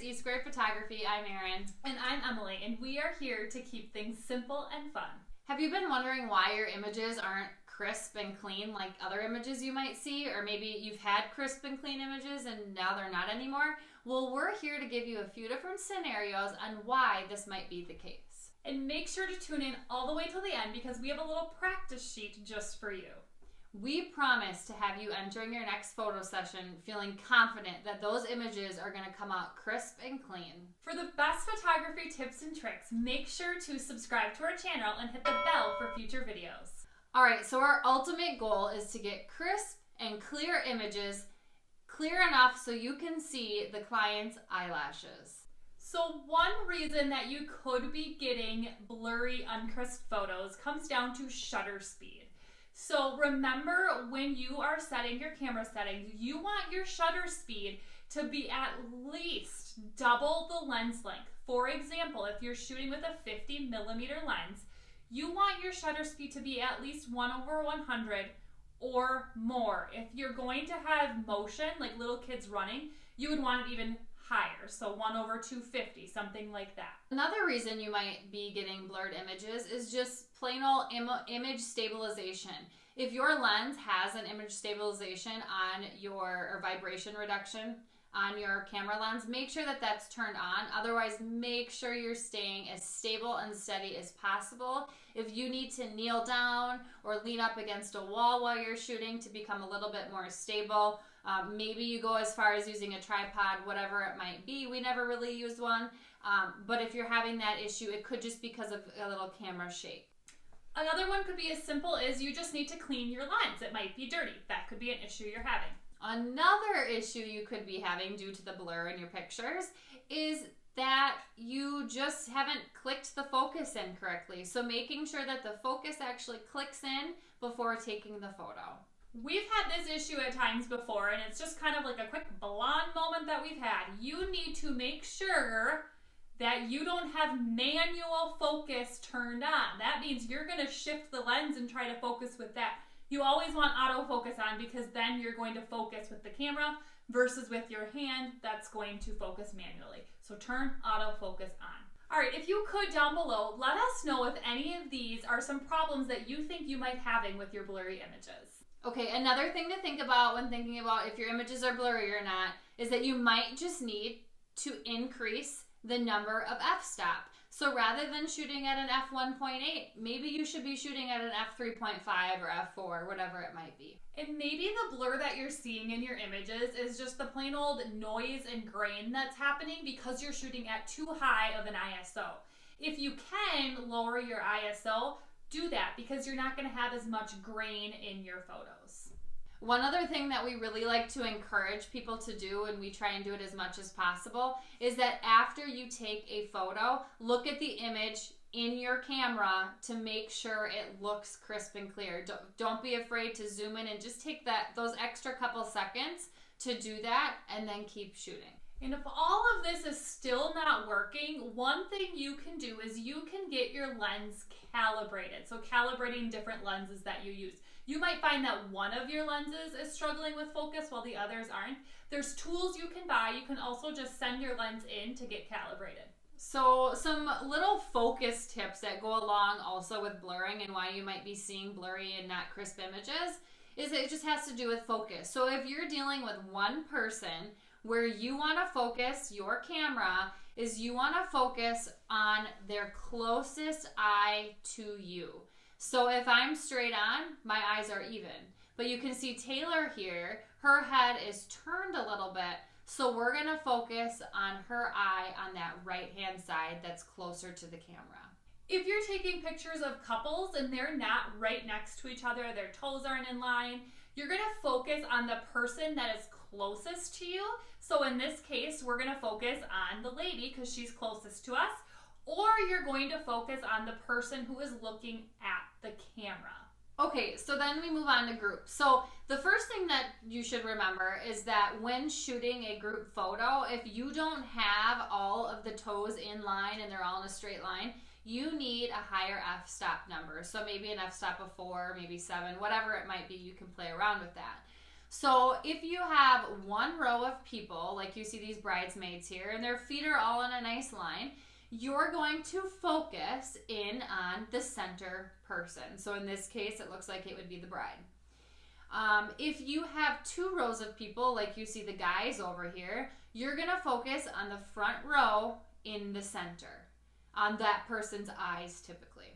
E-Squared Photography. I'm Erin. And I'm Emily, and we are here to keep things simple and fun. Have you been wondering why your images aren't crisp and clean like other images you might see? Or maybe you've had crisp and clean images and now they're not anymore? Well, we're here to give you a few different scenarios on why this might be the case. And make sure to tune in all the way till the end because we have a little practice sheet just for you. We promise to have you entering your next photo session feeling confident that those images are going to come out crisp and clean. For the best photography tips and tricks, make sure to subscribe to our channel and hit the bell for future videos. Alright, so our ultimate goal is to get crisp and clear images, clear enough so you can see the client's eyelashes. So one reason that you could be getting blurry, uncrisp photos comes down to shutter speed. So remember, when you are setting your camera settings, you want your shutter speed to be at least double the lens length. For example, if you're shooting with a 50mm lens, you want your shutter speed to be at least 1/100 or more. If you're going to have motion, like little kids running, you would want it even higher, so 1/250, something like that. Another reason you might be getting blurred images is just plain old image stabilization. If your lens has an image stabilization on or vibration reduction on your camera lens, make sure that that's turned on. Otherwise, make sure you're staying as stable and steady as possible. If you need to kneel down or lean up against a wall while you're shooting to become a little bit more stable, maybe you go as far as using a tripod, whatever it might be. We never really use one, but if you're having that issue, it could just be because of a little camera shape. Another one could be as simple as you just need to clean your lens. It might be dirty. That could be an issue you're having. Another issue you could be having due to the blur in your pictures is that you just haven't clicked the focus in correctly. So making sure that the focus actually clicks in before taking the photo. We've had this issue at times before, and it's just kind of like a quick blonde moment that we've had. You need to make sure that you don't have manual focus turned on. That means you're going to shift the lens and try to focus with that. You always want autofocus on because then you're going to focus with the camera versus with your hand that's going to focus manually. So turn autofocus on. All right, if you could down below, let us know if any of these are some problems that you think you might having with your blurry images. Okay, another thing to think about when thinking about if your images are blurry or not is that you might just need to increase the number of f-stop. So rather than shooting at an f1.8, maybe you should be shooting at an f3.5 or f4, whatever it might be. And maybe the blur that you're seeing in your images is just the plain old noise and grain that's happening because you're shooting at too high of an ISO. If you can lower your ISO, do that because you're not going to have as much grain in your photos. One other thing that we really like to encourage people to do, and we try and do it as much as possible, is that after you take a photo, look at the image in your camera to make sure it looks crisp and clear. Don't be afraid to zoom in and just take those extra couple seconds to do that and then keep shooting. And if all of this is still not working, one thing you can do is you can get your lens calibrated. So calibrating different lenses that you use. You might find that one of your lenses is struggling with focus while the others aren't. There's tools you can buy. You can also just send your lens in to get calibrated. So some little focus tips that go along also with blurring and why you might be seeing blurry and not crisp images is it just has to do with focus. So if you're dealing with one person, where you want to focus your camera is you want to focus on their closest eye to you. So if I'm straight on, my eyes are even. But you can see Taylor here, her head is turned a little bit, so we're going to focus on her eye on that right-hand side that's closer to the camera. If you're taking pictures of couples and they're not right next to each other, their toes aren't in line, you're going to focus on the person that is closest to you. So in this case, we're going to focus on the lady because she's closest to us, or you're going to focus on the person who is looking at the camera. Okay, so then we move on to groups. So the first thing that you should remember is that when shooting a group photo, if you don't have all of the toes in line and they're all in a straight line, you need a higher f-stop number. So maybe an f-stop of 4, maybe 7, whatever it might be, you can play around with that. So if you have one row of people, like you see these bridesmaids here, and their feet are all in a nice line, you're going to focus in on the center person. So in this case, it looks like it would be the bride. If you have two rows of people, like you see the guys over here, you're going to focus on the front row in the center, on that person's eyes typically.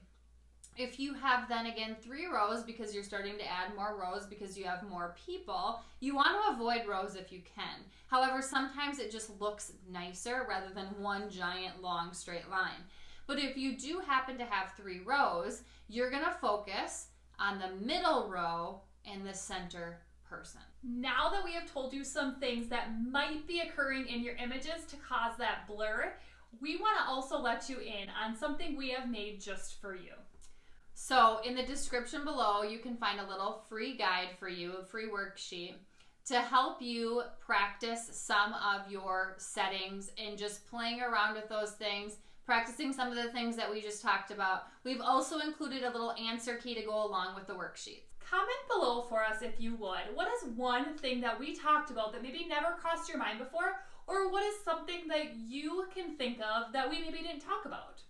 If you have then again 3 rows, because you're starting to add more rows because you have more people, you want to avoid rows if you can. However, sometimes it just looks nicer rather than one giant long straight line. But if you do happen to have 3 rows, you're going to focus on the middle row and the center person. Now that we have told you some things that might be occurring in your images to cause that blur, we want to also let you in on something we have made just for you. So in the description below, you can find a little free guide for you, a free worksheet to help you practice some of your settings and just playing around with those things, practicing some of the things that we just talked about. We've also included a little answer key to go along with the worksheets. Comment below for us if you would. What is one thing that we talked about that maybe never crossed your mind before? Or what is something that you can think of that we maybe didn't talk about?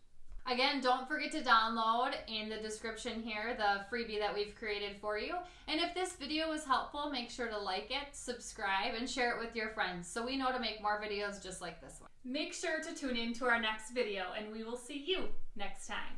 Again, don't forget to download in the description here the freebie that we've created for you. And if this video was helpful, make sure to like it, subscribe, and share it with your friends so we know to make more videos just like this one. Make sure to tune in to our next video, and we will see you next time.